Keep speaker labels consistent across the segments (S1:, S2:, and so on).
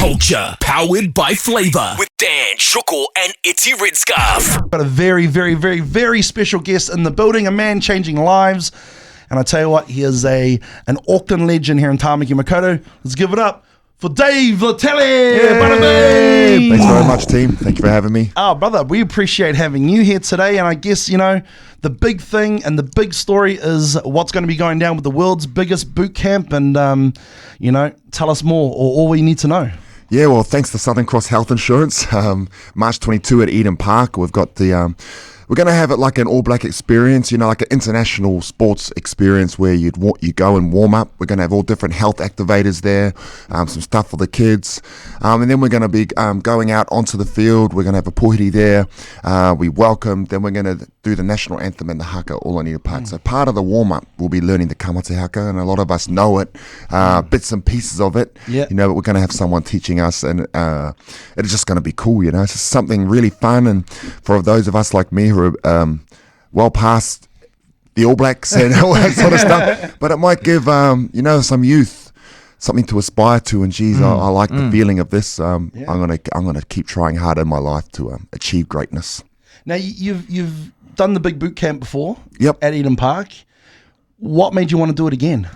S1: Culture, powered by Flavour, with Dan, Shukal and Itzy Redscarf.
S2: Got a very, very, very, very special guest in the building, a man changing lives. And I tell you what, he is an Auckland legend here in Tāmaki Makaurau. Let's give it up for Dave Letele. Buttabean.
S3: Thanks very much, team. Thank you for having me.
S2: Oh, brother, we appreciate having you here today. And I guess, you know, the big thing and the big story is what's going to be going down with the world's biggest boot camp. And, you know, tell us more or all we need to know.
S3: Yeah, well, thanks to Southern Cross Health Insurance. March 22 at Eden Park. We've got the... We're going to have it like an all-black experience, you know, like an international sports experience where you go and warm up. We're going to have all different health activators there, some stuff for the kids. And then we're going to be going out onto the field. We're going to have a pohiri there. We welcome. Then we're going to do the national anthem and the haka all on Eden Park. So part of the warm-up will be learning the kamate haka, and a lot of us know it, bits and pieces of it.
S2: Yeah.
S3: You know, but we're going to have someone teaching us, and it's just going to be cool, you know. It's just something really fun, and for those of us like me who are well past the All Blacks and all that sort of stuff, but it might give you know, some youth something to aspire to. And geez, I like the feeling of this. I'm gonna keep trying hard in my life to achieve greatness.
S2: Now, you've done the big boot camp before.
S3: Yep.
S2: At Eden Park. What made you want to do it again?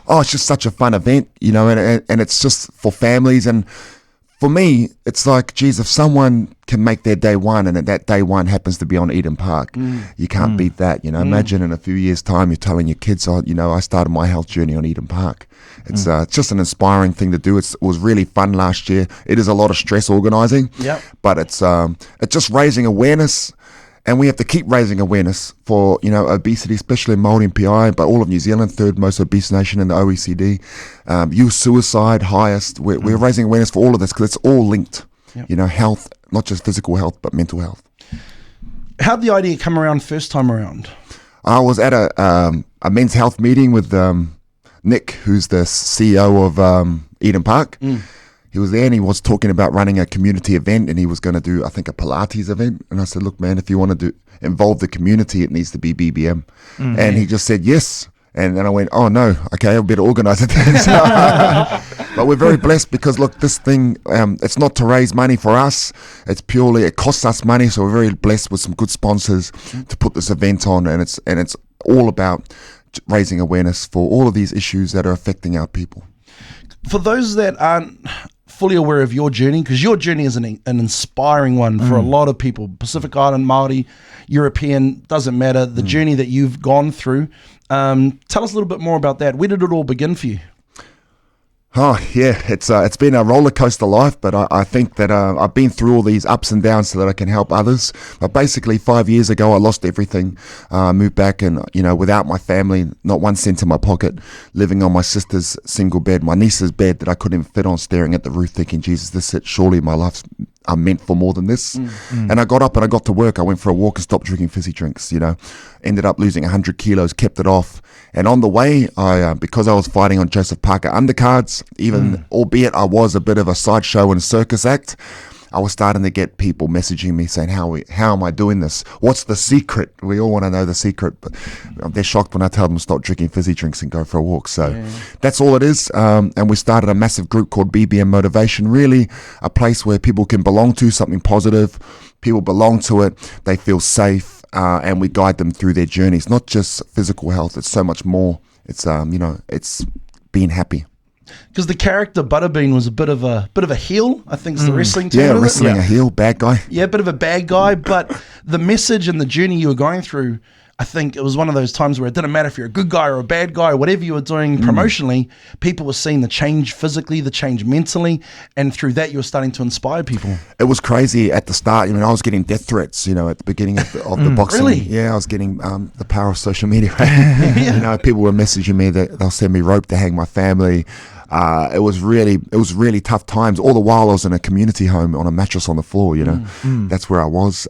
S3: Oh, it's just such a fun event, you know, and it's just for families. And for me, it's like, geez, if someone can make their day one and that day one happens to be on Eden Park, you can't beat that, you know. Imagine in a few years' time you're telling your kids, oh, you know, I started my health journey on Eden Park. It's just an inspiring thing to do. It was really fun last year. It is a lot of stress organising, but it's just raising awareness. And we have to keep raising awareness for, you know, obesity, especially in Māori and PI, but all of New Zealand, third most obese nation in the OECD. Youth suicide, highest. We're raising awareness for all of this because it's all linked. You know, health, not just physical health, but mental health.
S2: How'd the idea come around first time around?
S3: I was at a men's health meeting with Nick, who's the CEO of Eden Park. He was there and he was talking about running a community event, and he was going to do, I think, a Pilates event. And I said, look, man, if you want to involve the community, it needs to be BBM. And he just said yes. And then I went, oh no, okay, I better organize it then. But we're very blessed because, look, this thing, it's not to raise money for us. It's purely, it costs us money. So we're very blessed with some good sponsors to put this event on. And it's all about raising awareness for all of these issues that are affecting our people.
S2: For those that aren't fully aware of your journey, because your journey is an inspiring one for a lot of people, Pacific Island, Māori, European, doesn't matter, the journey that you've gone through. Tell us a little bit more about that. Where did it all begin for you?
S3: Oh yeah, it's been a roller coaster life, but I think that I've been through all these ups and downs so that I can help others. But basically 5 years ago, I lost everything. Moved back and, you know, without my family, not 1 cent in my pocket, living on my sister's single bed, my niece's bed that I couldn't even fit on, staring at the roof thinking, Jesus, this it, surely my life's I'm meant for more than this. And I got up and I got to work. I went for a walk and stopped drinking fizzy drinks, you know, ended up losing 100 kilos, kept it off. And on the way, because I was fighting on Joseph Parker undercards, even albeit I was a bit of a sideshow and circus act, I was starting to get people messaging me saying, how am I doing this? What's the secret? We all want to know the secret, but they're shocked when I tell them to stop drinking fizzy drinks and go for a walk. So that's all it is. And we started a massive group called BBM Motivation, really a place where people can belong to something positive. People belong to it. They feel safe, and we guide them through their journeys, not just physical health. It's so much more. It's, you know, it's being happy.
S2: Because the character Buttabean was a bit of a heel, I think is the wrestling term.
S3: Yeah, wrestling a heel, bad guy.
S2: Yeah, a bit of a bad guy, but the message and the journey you were going through, I think it was one of those times where it didn't matter if you're a good guy or a bad guy, or whatever you were doing promotionally, people were seeing the change physically, the change mentally, and through that you were starting to inspire people.
S3: It was crazy at the start. I mean, I was getting death threats, you know, at the beginning of the boxing.
S2: Really?
S3: Yeah, I was getting the power of social media. Right? You know, people were messaging me that they'll send me rope to hang my family. It was really tough times. All the while I was in a community home on a mattress on the floor, you know. That's where I was.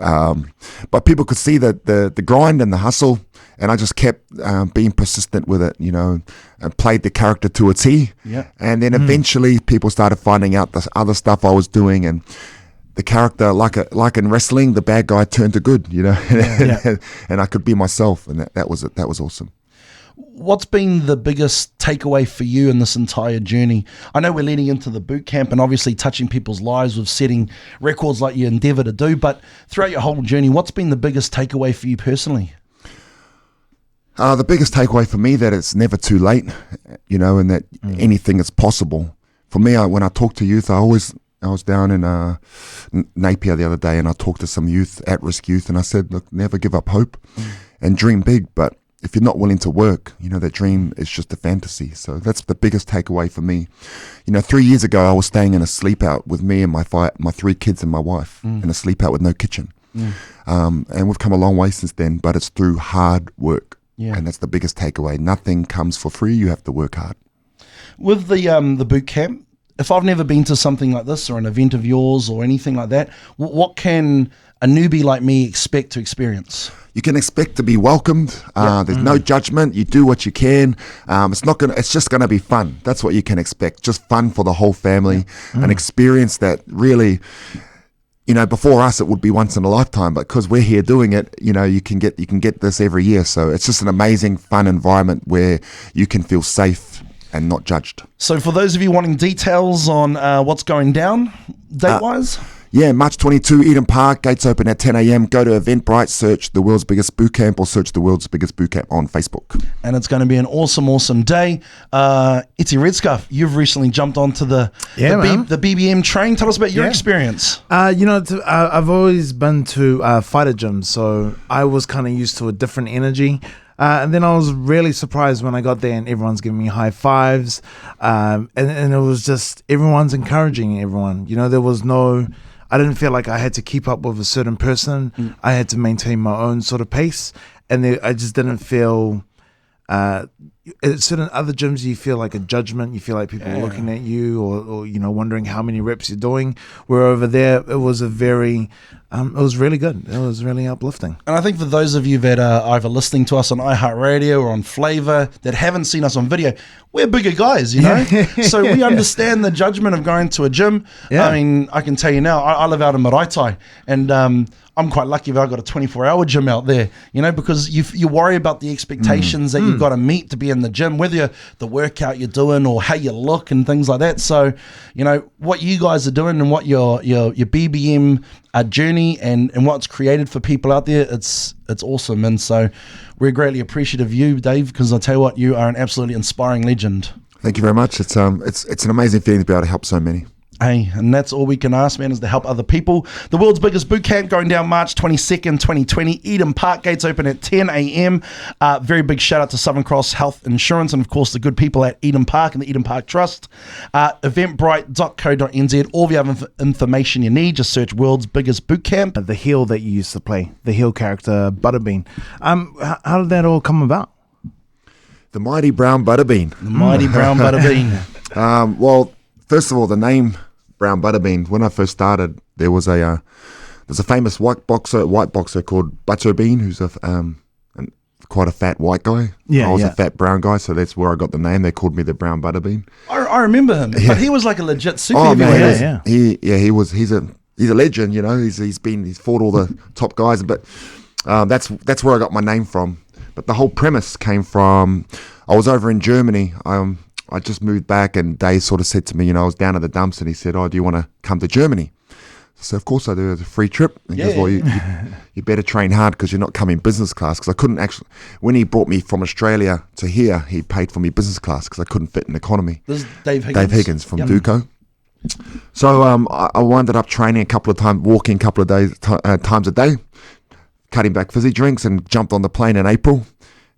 S3: But people could see the grind and the hustle, and I just kept being persistent with it, you know, and played the character to a T. Yeah. And then eventually people started finding out the other stuff I was doing, and the character, like in wrestling, the bad guy turned to good, you know. And I could be myself, and that was awesome.
S2: What's been the biggest takeaway for you in this entire journey? I know we're leading into the boot camp and obviously touching people's lives with setting records like you endeavour to do, but throughout your whole journey, what's been the biggest takeaway for you personally?
S3: The biggest takeaway for me that it's never too late, and that anything is possible. For me, when I talk to youth, I was down in Napier the other day, and I talked to some youth, at-risk youth, and I said, look, never give up hope and dream big, but if you're not willing to work, that dream is just a fantasy. So that's the biggest takeaway for me. 3 years ago, I was staying in a sleep out with me and my 3 kids and my wife in a sleep out with no kitchen. And we've come a long way since then, but it's through hard work. Yeah. And that's the biggest takeaway. Nothing comes for free. You have to work hard. With
S2: the boot camp, if I've never been to something like this or an event of yours or anything like that, what can a newbie like me expect to experience?
S3: You can expect to be welcomed. There's no judgment. You do what you can. It's just gonna be fun. That's what you can expect. Just fun for the whole family. An experience that really, before us it would be once in a lifetime, but because we're here doing it, you can get this every year. So it's just an amazing, fun environment where you can feel safe and not judged.
S2: So for those of you wanting details on what's going down date-wise?
S3: March 22, Eden Park, gates open at 10 a.m. Go to Eventbrite, search the World's Biggest Bootcamp or search the World's Biggest Bootcamp on Facebook.
S2: And it's going to be an awesome, awesome day. Itty Redscarf, you've recently jumped onto the BBM train. Tell us about your experience.
S4: I've always been to fighter gyms, so I was kind of used to a different energy. And then I was really surprised when I got there and everyone's giving me high fives. And it was just, everyone's encouraging everyone. There was I didn't feel like I had to keep up with a certain person. I had to maintain my own sort of pace. And I just didn't feel, at certain other gyms, you feel like a judgment. You feel like people are looking at you or wondering how many reps you're doing. Where over there, it was it was really good. It was really uplifting.
S2: And I think for those of you that are either listening to us on iHeartRadio or on Flavor that haven't seen us on video, we're bigger guys, So we understand the judgment of going to a gym. Yeah. I mean, I can tell you now, I live out in Maraetai, and I'm quite lucky that I've got a 24-hour gym out there, because you worry about the expectations that you've got to meet to be in the gym, whether the workout you're doing or how you look and things like that. So, what you guys are doing and what your BBM journey and what's created for people out there, it's awesome. And so we're greatly appreciative of you, Dave, because I'll tell you what, you are an absolutely inspiring legend.
S3: Thank you very much. It's an amazing feeling to be able to help so many.
S2: Hey, and that's all we can ask, man, is to help other people. The world's biggest boot camp going down March 22nd, 2020. Eden Park, gates open at 10 a.m. Very big shout out to Southern Cross Health Insurance and, of course, the good people at Eden Park and the Eden Park Trust. Eventbrite.co.nz. All the other information you need, just search World's Biggest Boot Camp.
S4: The heel that you used to play, the heel character, Buttabean. How did that all come about?
S3: The Mighty Brown Buttabean.
S2: The Mighty Brown Buttabean.
S3: Well, first of all, the name Brown Buttabean. When I first started, there's a famous white boxer called Buttabean, who's quite a fat white guy. I was a fat brown guy, so that's where I got the name. They called me the Brown Buttabean.
S2: I remember him, but he was like a legit super heavyweight.
S3: He's a legend. He's fought all the top guys, but that's where I got my name from. But the whole premise came from, I was over in Germany. I just moved back, and Dave sort of said to me, I was down at the dumps, and he said, "Oh, do you want to come to Germany?" So of course I do. It's a free trip. And he goes, "Well, you better train hard because you're not coming business class." Because I couldn't actually, when he brought me from Australia to here, he paid for me business class because I couldn't fit in economy.
S2: This is Dave Higgins.
S3: Dave Higgins from Duco. So I wound up training a couple of times, walking a couple of times a day, cutting back fizzy drinks, and jumped on the plane in April.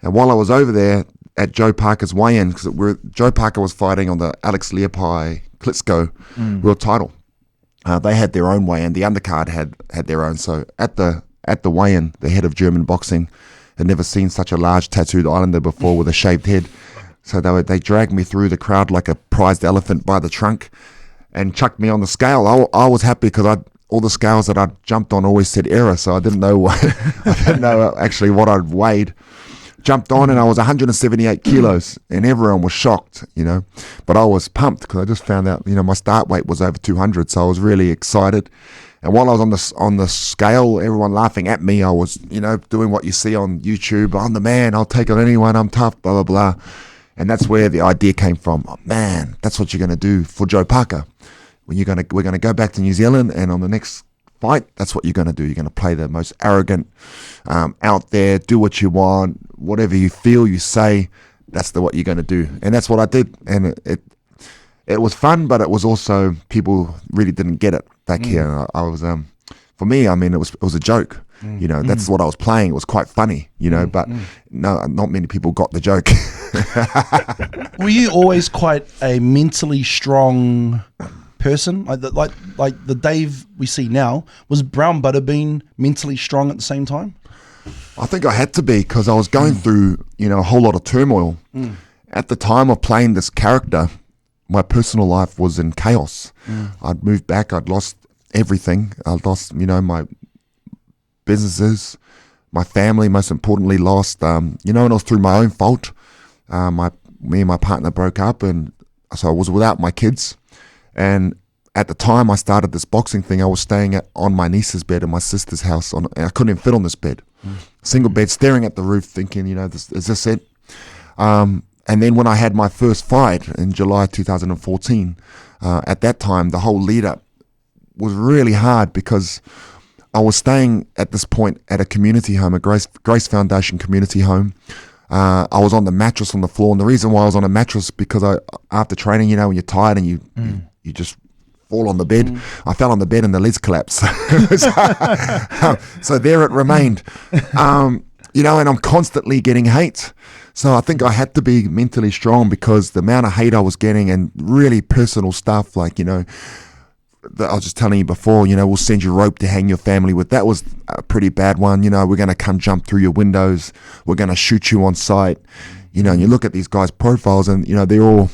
S3: And while I was over there at Joe Parker's weigh-in, because Joe Parker was fighting on the Alex Leopai-Klitschko world title. They had their own weigh-in. The undercard had their own. So at the weigh-in, the head of German boxing had never seen such a large tattooed Islander before with a shaved head. So they dragged me through the crowd like a prized elephant by the trunk and chucked me on the scale. I was happy because all the scales that I jumped on always said error, so I didn't know actually what I'd weighed. Jumped on and I was 178 kilos and everyone was shocked, but I was pumped because I just found out, my start weight was over 200, so I was really excited. And while I was on the scale, everyone laughing at me, I was, doing what you see on YouTube. I'm the man. I'll take on anyone. I'm tough, blah, blah, blah. And that's where the idea came from. Oh, man, that's what you're going to do for Joe Parker. We're going to go back to New Zealand, and on the next fight, that's what you're going to do. You're going to play the most arrogant, out there, do what you want, whatever you feel, you say, that's what you're going to do. And that's what I did. And it was fun, but it was also, people really didn't get it back here. I was, for me, I mean, it was a joke. That's what I was playing. It was quite funny, but no, not many people got the joke.
S2: Were you always quite a mentally strong person? Like the Dave we see now, was Brown Buttabean mentally strong at the same time?
S3: I think I had to be, because I was going through, a whole lot of turmoil. At the time of playing this character, my personal life was in chaos. I'd moved back. I'd lost everything. I'd lost, my businesses, my family, most importantly, lost, and it was through my own fault. Me and my partner broke up, and so I was without my kids. And at the time I started this boxing thing, I was staying on my niece's bed in my sister's house. And I couldn't even fit on this bed. Single bed, staring at the roof, thinking, is this it? And then when I had my first fight in July 2014, at that time, the whole lead up was really hard, because I was staying at this point at a community home, a Grace Foundation community home. I was on the mattress on the floor, and the reason why I was on a mattress, because after training, when you're tired and you just fall on the bed. I fell on the bed and the legs collapsed. So there it remained. And I'm constantly getting hate. So I think I had to be mentally strong, because the amount of hate I was getting, and really personal stuff, like, I was just telling you before, we'll send you rope to hang your family with. That was a pretty bad one. We're going to come jump through your windows. We're going to shoot you on sight. And you look at these guys' profiles, and, they're all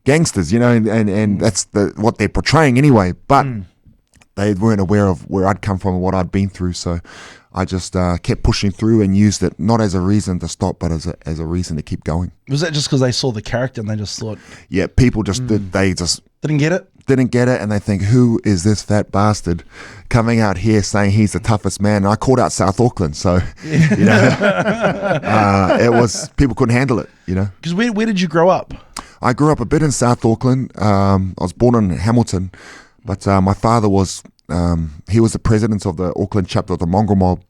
S3: gangsters, and that's what they're portraying anyway. But they weren't aware of where I'd come from and what I'd been through. So I just kept pushing through and used it not as a reason to stop, but as a reason to keep going.
S2: Was that just because they saw the character and they just thought?
S3: Yeah, people just they just
S2: didn't get it.
S3: Didn't get it, and they think, who is this fat bastard coming out here saying he's the toughest man? And I called out South Auckland, so it was, people couldn't handle it.
S2: Because where did you grow up?
S3: I grew up a bit in South Auckland. I was born in Hamilton, but my father was he was the president of the Auckland chapter of the Mongrel Mob.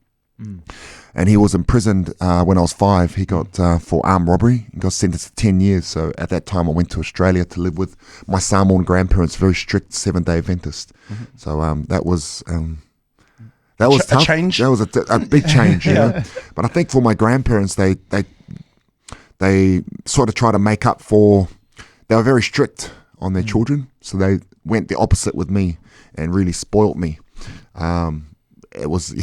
S3: And he was imprisoned when I was 5. He got for armed robbery. He got sentenced to 10 years. So at that time, I went to Australia to live with my Samoan grandparents, very strict 7-day Adventist. So that was tough.
S2: A change?
S3: That was a big change, But I think for my grandparents, they sort of try to make up for. They were very strict on their children, so they went the opposite with me and really spoilt me. It was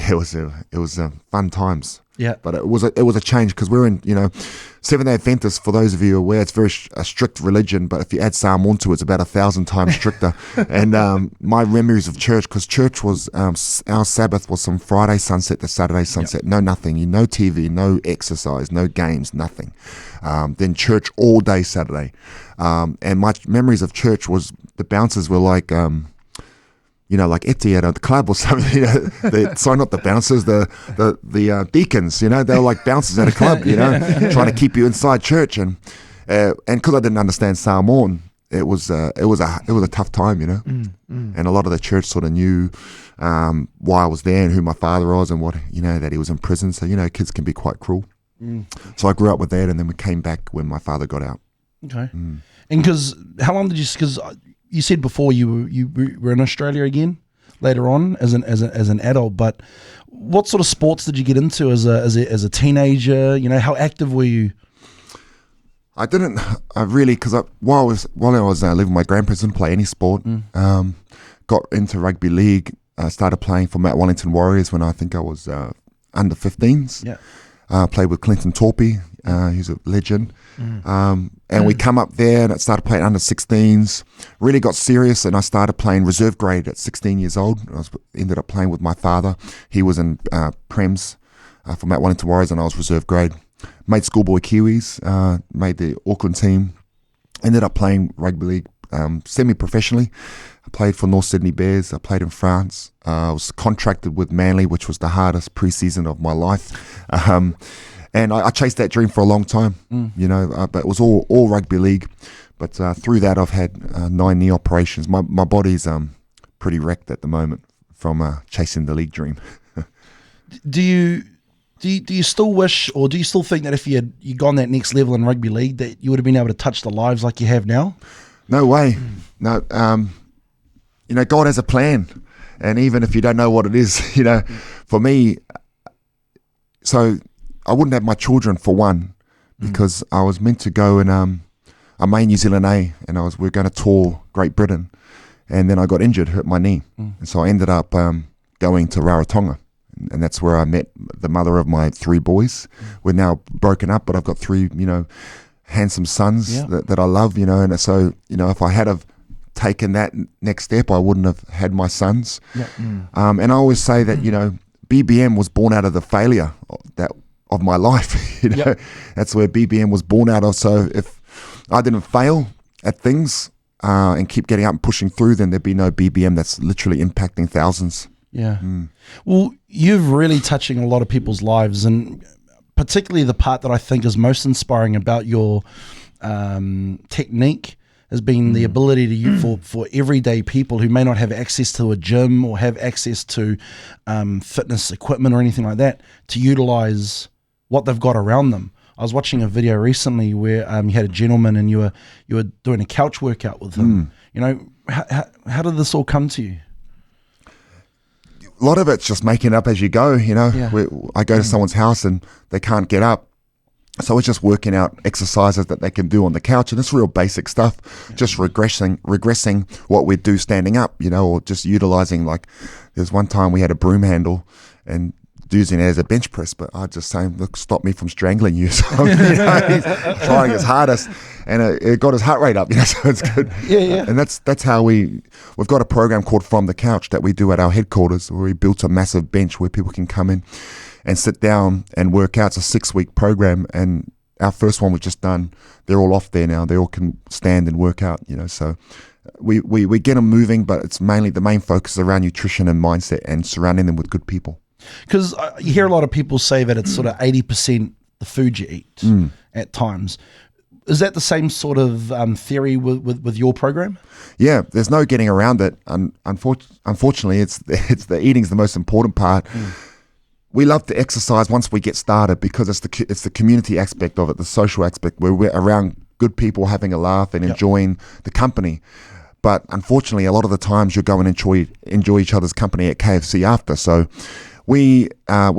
S3: fun times.
S2: Yeah.
S3: But it was a change, because we're in, 7-day Adventists, for those of you aware, it's very a strict religion, but if you add Samoan to it, it's about 1,000 times stricter. And my memories of church, because church was, our Sabbath was from Friday sunset to Saturday sunset. No nothing. No TV, no exercise, no games, nothing. Then church all day Saturday. And my memories of church was the bouncers were like like Etihad at the club or something. Sorry, not the bouncers, the deacons. They were like bouncers at a club. Trying to keep you inside church, and because I didn't understand Samoan, it was a tough time. And a lot of the church sort of knew why I was there and who my father was, and what that he was in prison. So kids can be quite cruel. So I grew up with that, and then we came back when my father got out.
S2: Okay. And because how long did you? Because you said before you were in Australia again later on as an adult, but what sort of sports did you get into as a teenager? How active were you?
S3: I didn't. I really, because while I was living with my grandparents, didn't play any sport. Got into rugby league. Started playing for Mount Wellington Warriors when I think I was under 15s.
S2: Yeah.
S3: Played with Clinton Torpy, who's a legend. And we come up there and I started playing under 16s, really got serious, and I started playing reserve grade at 16 years old. Ended up playing with my father. He was in Prems for Mount Wellington Warriors, and I was reserve grade. Made schoolboy Kiwis, made the Auckland team. Ended up playing rugby league semi-professionally. I played for North Sydney Bears. I played in France. I was contracted with Manly, which was the hardest preseason of my life. And I chased that dream for a long time, but it was all rugby league. But through that, I've had 9 knee operations. My body's pretty wrecked at the moment from chasing the league dream.
S2: Do you still wish, or do you still think that if you gone that next level in rugby league, that you would have been able to touch the lives like you have now?
S3: No way. No. God has a plan, and even if you don't know what it is, for me, so I wouldn't have my children for one, because I was meant to go and I made New Zealand A, and we were going to tour Great Britain, and then I got injured, hurt my knee, and so I ended up going to Rarotonga. And that's where I met the mother of my 3 boys. We're now broken up, but I've got 3, handsome sons that I love, and so, if I had have taken that next step, I wouldn't have had my sons. And I always say that, BBM was born out of the failure of my life. That's where BBM was born out of. So if I didn't fail at things and keep getting up and pushing through, then there'd be no BBM that's literally impacting thousands.
S2: Yeah. Well, you're really touching a lot of people's lives, and particularly the part that I think is most inspiring about your technique has been the ability to use for everyday people who may not have access to a gym or have access to fitness equipment or anything like that, to utilize what they've got around them. I was watching a video recently where you had a gentleman and you were doing a couch workout with him. How did this all come to you?
S3: A lot of it's just making it up as you go, I go to someone's house and they can't get up. So it's just working out exercises that they can do on the couch, and it's real basic stuff, just regressing what we do standing up, or just utilizing, like, there's one time we had a broom handle and using it as a bench press, but I just saying, look, stop me from strangling you. So, he's trying his hardest, and it got his heart rate up, so it's good. And that's how we've got a program called From the Couch that we do at our headquarters, where we built a massive bench where people can come in and sit down and work out. It's a 6-week program, and our first one we've just done, they're all off there now. They all can stand and work out, so we get them moving, but it's mainly the main focus is around nutrition and mindset and surrounding them with good people.
S2: Because you hear a lot of people say that it's sort of 80% the food you eat at times. Is that the same sort of theory with your program? Yeah,
S3: there's no getting around it. Unfortunately, it's the eating's the most important part. We love to exercise once we get started because it's the community aspect of it, the social aspect, where we're around good people having a laugh and enjoying the company. But unfortunately, a lot of the times you're going to enjoy each other's company at KFC after. So we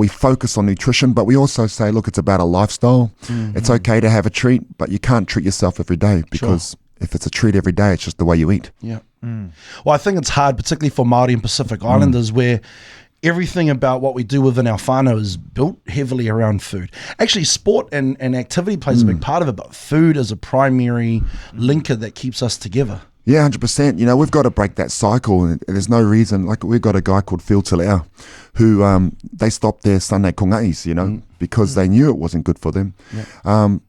S3: focus on nutrition, but we also say, look, it's about a lifestyle. It's okay to have a treat, but you can't treat yourself every day, because if it's a treat every day, it's just the way you eat.
S2: Well, I think it's hard, particularly for Māori and Pacific Islanders, where everything about what we do within our whānau is built heavily around food. Actually, sport and activity plays a big part of it, but food is a primary linker that keeps us together.
S3: Yeah, 100%. We've got to break that cycle, and there's no reason. Like, we've got a guy called Letele who they stopped their Sunday kongatis, because they knew it wasn't good for them.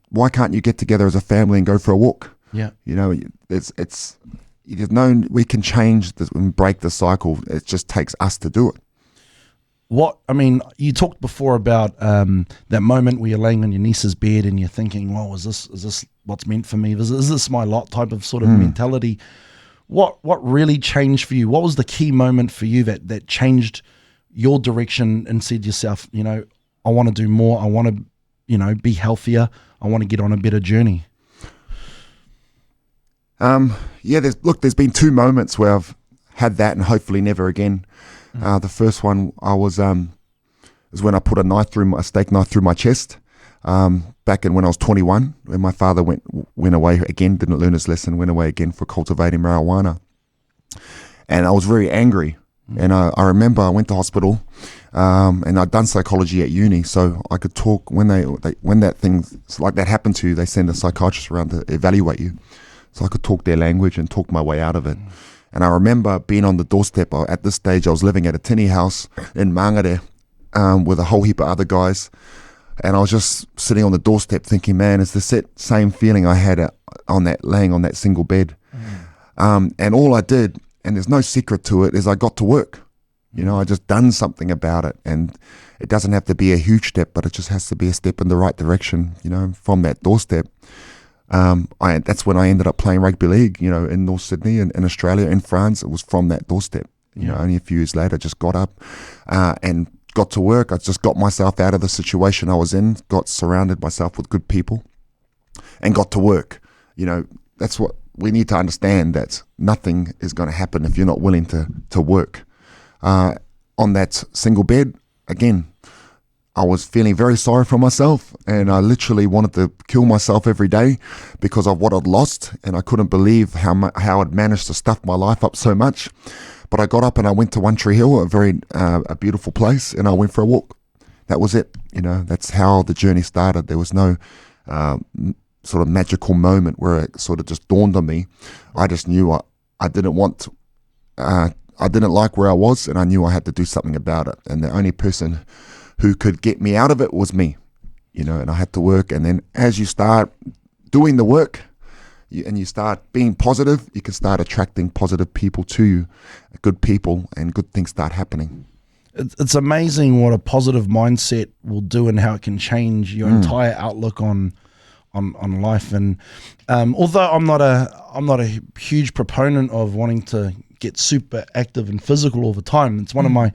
S3: Why can't you get together as a family and go for a walk? It's we can change and break the cycle. It just takes us to do it.
S2: You talked before about that moment where you're laying on your niece's bed and you're thinking, well, is this what's meant for me? Is this my lot type of sort of mentality? What really changed for you? What was the key moment for you that changed your direction and said to yourself, I want to do more. I want to, be healthier. I want to get on a better journey.
S3: There's been 2 moments where I've had that and hopefully never again. The first one was when I put a steak knife through my chest, back when I was 21, when my father went away again, didn't learn his lesson, went away again for cultivating marijuana. And I was very angry. And I remember I went to hospital, and I'd done psychology at uni, so I could talk when that thing like that happened to you. They send a psychiatrist around to evaluate you, so I could talk their language and talk my way out of it. And I remember being on the doorstep. At this stage, I was living at a tini house in Mangere with a whole heap of other guys. And I was just sitting on the doorstep thinking, man, is this same feeling I had laying on that single bed? And all I did and there's no secret to it, is I got to work. You know, I just done something about it, and it doesn't have to be a huge step, but it just has to be a step in the right direction, you know, from that doorstep. That's when I ended up playing rugby league, you know, in North Sydney and in Australia, in France. It was from that doorstep. You know, only a few years later, just got up and got to work. I just got myself out of the situation I was in, got surrounded myself with good people, and got to work. You know, that's what we need to understand, that nothing is going to happen if you're not willing to work. On that single bed, again, I was feeling very sorry for myself, and I literally wanted to kill myself every day because of what I'd lost, and I couldn't believe how I'd managed to stuff my life up so much. But I got up and I went to One Tree Hill, a beautiful place, and I went for a walk. That was it. You know, that's how the journey started. There was no sort of magical moment where it sort of just dawned on me. I just knew I didn't I didn't like where I was, and I knew I had to do something about it. And the only person who could get me out of it was me, you know, and I had to work. And then as you start doing the work and you start being positive, you can start attracting positive people to you, good people, and good things start happening.
S2: It's amazing what a positive mindset will do and how it can change your entire outlook on life. And although I'm not a huge proponent of wanting to get super active and physical all the time, it's one of my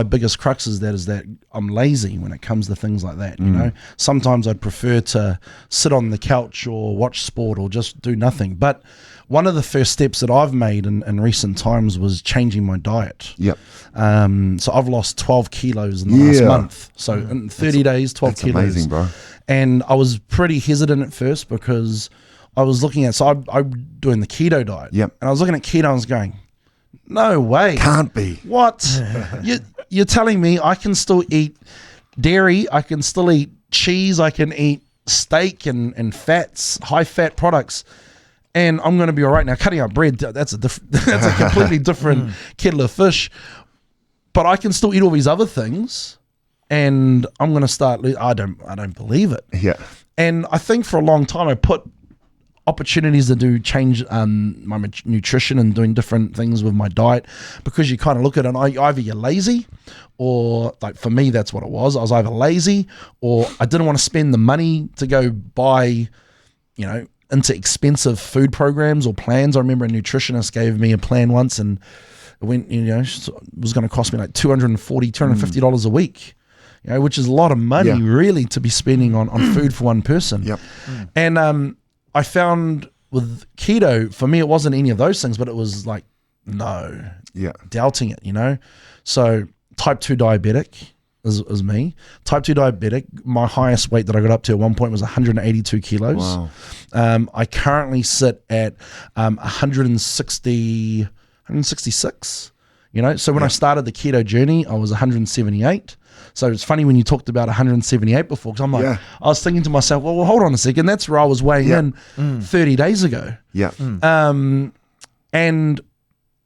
S2: biggest cruxes is that I'm lazy when it comes to things like that. You know, sometimes I'd prefer to sit on the couch or watch sport or just do nothing. But one of the first steps that I've made in recent times was changing my diet.
S3: Yep.
S2: So I've lost 12 kilos in the last month. So in 30 days, 12 kilos.
S3: That's amazing, bro.
S2: And I was pretty hesitant at first because I was looking at, so I'm doing the keto diet.
S3: Yep.
S2: And I was looking at keto and I was going, no way.
S3: Can't be.
S2: What? You're telling me I can still eat dairy, I can still eat cheese, I can eat steak and fats, high fat products, and I'm going to be all right. Now, cutting out bread, that's a completely different kettle of fish. But I can still eat all these other things, and I'm going to start. I don't believe it.
S3: Yeah.
S2: And I think for a long time I put opportunities to change my nutrition and doing different things with my diet, because you kind of look at it and either you're lazy, or like for me that's what it was. I was either lazy or I didn't want to spend the money to go buy, you know, into expensive food programs or plans. I remember a nutritionist gave me a plan once, and it went, you know, it was going to cost me like $250 a week, you know, which is a lot of money really to be spending on food for one person.
S3: Yep.
S2: And I found with keto, for me, it wasn't any of those things, but it was like, doubting it, you know? So type 2 diabetic is me. Type 2 diabetic, my highest weight that I got up to at one point was 182 kilos.
S3: Wow.
S2: I currently sit at 166, you know? So when I started the keto journey, I was 178. So it's funny when you talked about 178 before, because I'm like, I was thinking to myself, well, hold on a second, that's where I was weighing in 30 days ago.
S3: Yeah.
S2: And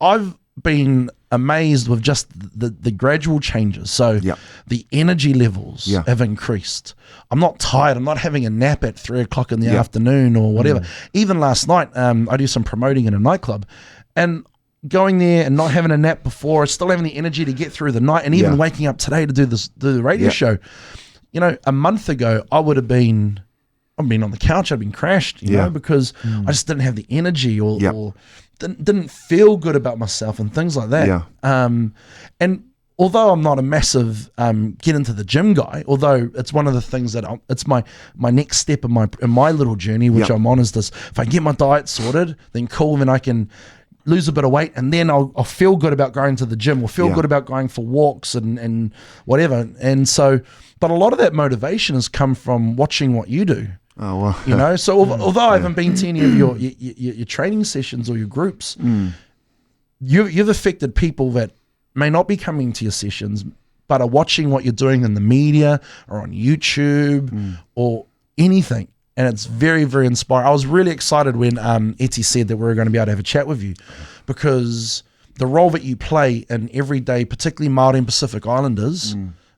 S2: I've been amazed with just the gradual changes. So the energy levels have increased. I'm not tired. I'm not having a nap at 3 o'clock in the afternoon or whatever. Even last night, I do some promoting in a nightclub, and going there and not having a nap before, still having the energy to get through the night, and even waking up today to do the radio show. You know, a month ago, I've been on the couch, I'd been crashed, you know, because I just didn't have the energy or didn't feel good about myself and things like that. And although I'm not a massive get into the gym guy, although it's one of the things that it's my next step in my little journey, which I'm on, is this: if I get my diet sorted, then cool, then I can lose a bit of weight, and then I'll feel good about going to the gym, or feel good about going for walks and whatever. And so, but a lot of that motivation has come from watching what you do.
S3: Oh, well.
S2: You know, so although I haven't been to any of your training sessions or your groups, you've affected people that may not be coming to your sessions, but are watching what you're doing in the media or on YouTube or anything. And it's very, very inspiring. I was really excited when Eti said that we were going to be able to have a chat with you, because the role that you play in everyday, particularly Māori and Pacific Islanders,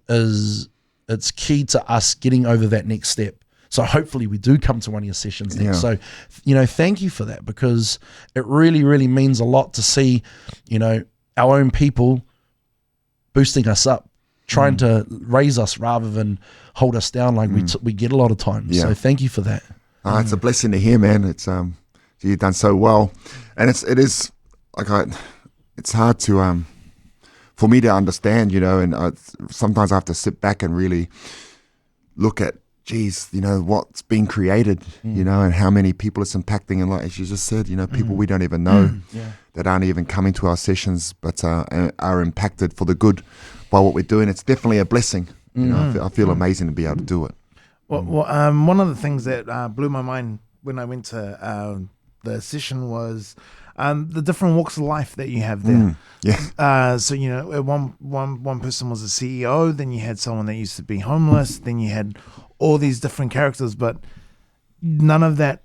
S2: it's key to us getting over that next step. So hopefully we do come to one of your sessions next.
S3: Yeah.
S2: So, you know, thank you for that, because it really, really means a lot to see, you know, our own people boosting us up, trying to raise us rather than hold us down like we get a lot of times.
S3: Yeah.
S2: So thank you for that.
S3: It's a blessing to hear, man. It's you've done so well, and it is like it's hard to for me to understand, you know, and sometimes I have to sit back and really look at, geez, you know, what's being created, you know, and how many people it's impacting, and like as you just said, you know, people we don't even know that aren't even coming to our sessions, but are impacted for the good by what we're doing. It's definitely a blessing. You know, I feel amazing to be able to do it.
S4: Well, one of the things that blew my mind when I went to the session was the different walks of life that you have there. So, you know, one person was a CEO, then you had someone that used to be homeless, then you had all these different characters, but none of that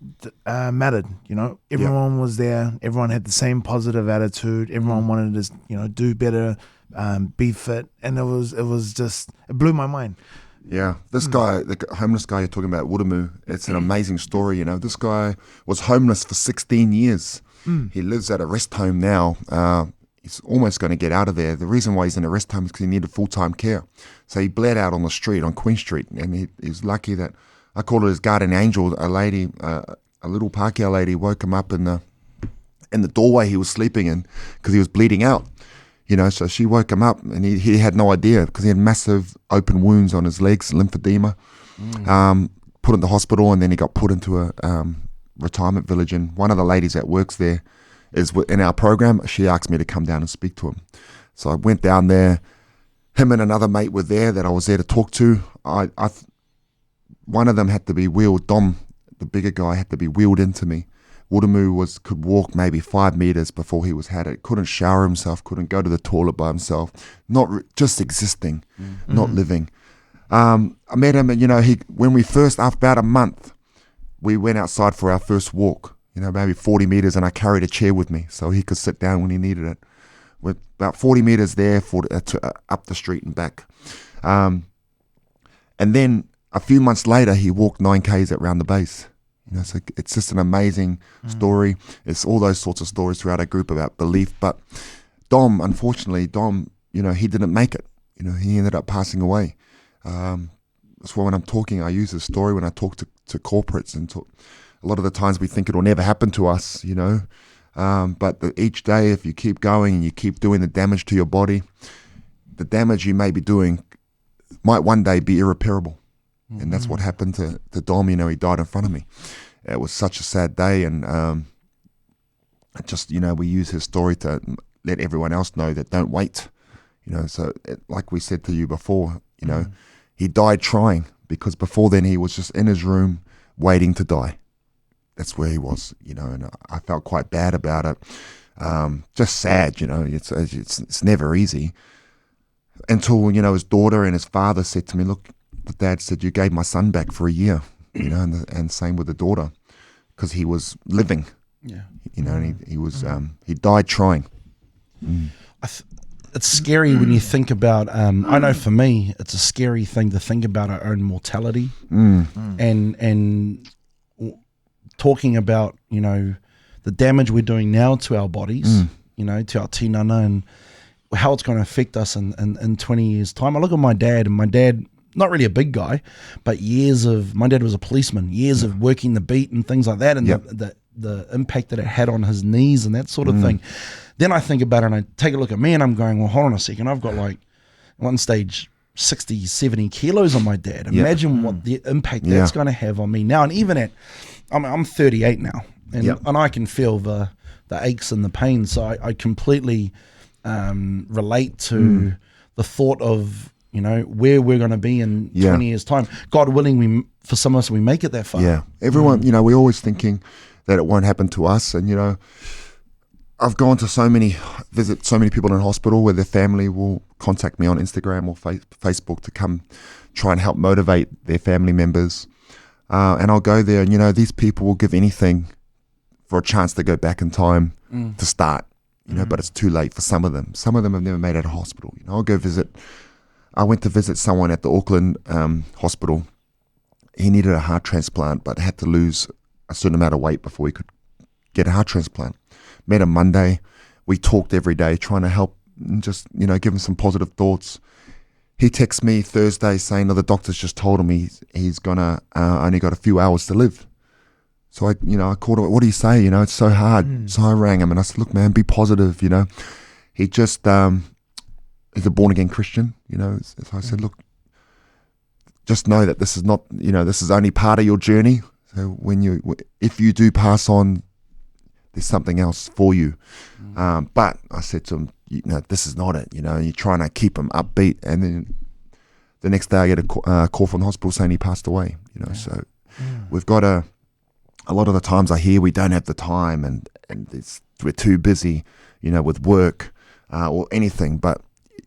S4: mattered. You know, everyone was there. Everyone had the same positive attitude. Everyone wanted to, you know, do better, be fit, and it was just, it blew my mind.
S3: Yeah, this guy, the homeless guy you're talking about, Wudamu, it's an amazing story. You know, this guy was homeless for 16 years. He lives at a rest home now. He's almost going to get out of there. The reason why he's in a rest home is because he needed full-time care. So he bled out on the street, on Queen Street, and he's lucky that, I call it his guardian angel, a lady, a little Pākehā lady, woke him up in the doorway he was sleeping in because he was bleeding out. You know, so she woke him up, and he had no idea because he had massive open wounds on his legs, lymphedema. Put in the hospital, and then he got put into a retirement village. And one of the ladies that works there is in our program. She asked me to come down and speak to him. So I went down there. Him and another mate were there that I was there to talk to. One of them had to be wheeled. Dom, the bigger guy, had to be wheeled into me. Wudamu could walk maybe 5 meters before he had it. Couldn't shower himself. Couldn't go to the toilet by himself. Just existing, not living. I met him, and you know, when we first, after about a month, we went outside for our first walk. You know, maybe 40 meters, and I carried a chair with me so he could sit down when he needed it. With about 40 meters there up the street and back. And then a few months later, he walked 9Ks around the base. You know, so it's just an amazing story. It's all those sorts of stories throughout our group about belief. But unfortunately, you know, he didn't make it. You know, he ended up passing away. That's why when I'm talking, I use this story when I talk to corporates, and a lot of the times we think it'll never happen to us, you know. But each day, if you keep going and you keep doing the damage to your body, the damage you may be doing might one day be irreparable. And that's what happened to Dom. You know, he died in front of me. It was such a sad day, and just, you know, we use his story to let everyone else know that don't wait. You know, so like we said to you before, you know, he died trying, because before then he was just in his room waiting to die. That's where he was, you know, and I felt quite bad about it. Just sad, you know. It's never easy until, you know, his daughter and his father said to me, look, the dad said, you gave my son back for a year, you know, and same with the daughter, because he was living, you know, and he was he died trying.
S2: It's scary when you think about, I know for me, it's a scary thing to think about our own mortality, and talking about, you know, the damage we're doing now to our bodies, you know, to our tinana, and how it's going to affect us in 20 years' time. I look at my dad, and my dad, not really a big guy, but my dad was a policeman, years of working the beat and things like that, and the impact that it had on his knees and that sort of thing. Then I think about it, and I take a look at me, and I'm going, well, hold on a second, I've got like, at one stage, 60, 70 kilos on my dad. Imagine what the impact that's going to have on me now. And even I'm 38 now, and I can feel the aches and the pain, so I completely relate to the thought of, you know, where we're going to be in 20 years' time. God willing, for some of us, we make it that far.
S3: Yeah. Everyone, you know, we're always thinking that it won't happen to us. And, you know, I've gone to visit so many people in hospital where their family will contact me on Instagram or Facebook to come try and help motivate their family members. And I'll go there, and, you know, these people will give anything for a chance to go back in time to start, you know, but it's too late for some of them. Some of them have never made it out of hospital. You know, I went to visit someone at the Auckland hospital. he needed a heart transplant, but had to lose a certain amount of weight before he could get a heart transplant. Met him Monday. We talked every day, trying to help and just, give him some positive thoughts. He texts me Thursday saying, the doctor's just told him he's gonna only got a few hours to live. So I called him. What do you say? It's so hard. So I rang him and I said, look, man, be positive. He just he's a born again Christian. So I said, look, just know that this is not, this is only part of your journey. So if you do pass on, there's something else for you. But I said to him, this is not it. You're trying to keep him upbeat, and then the next day I get a call from the hospital saying he passed away. So we've got a lot of the times I hear we don't have the time, and we're too busy, with work or anything. But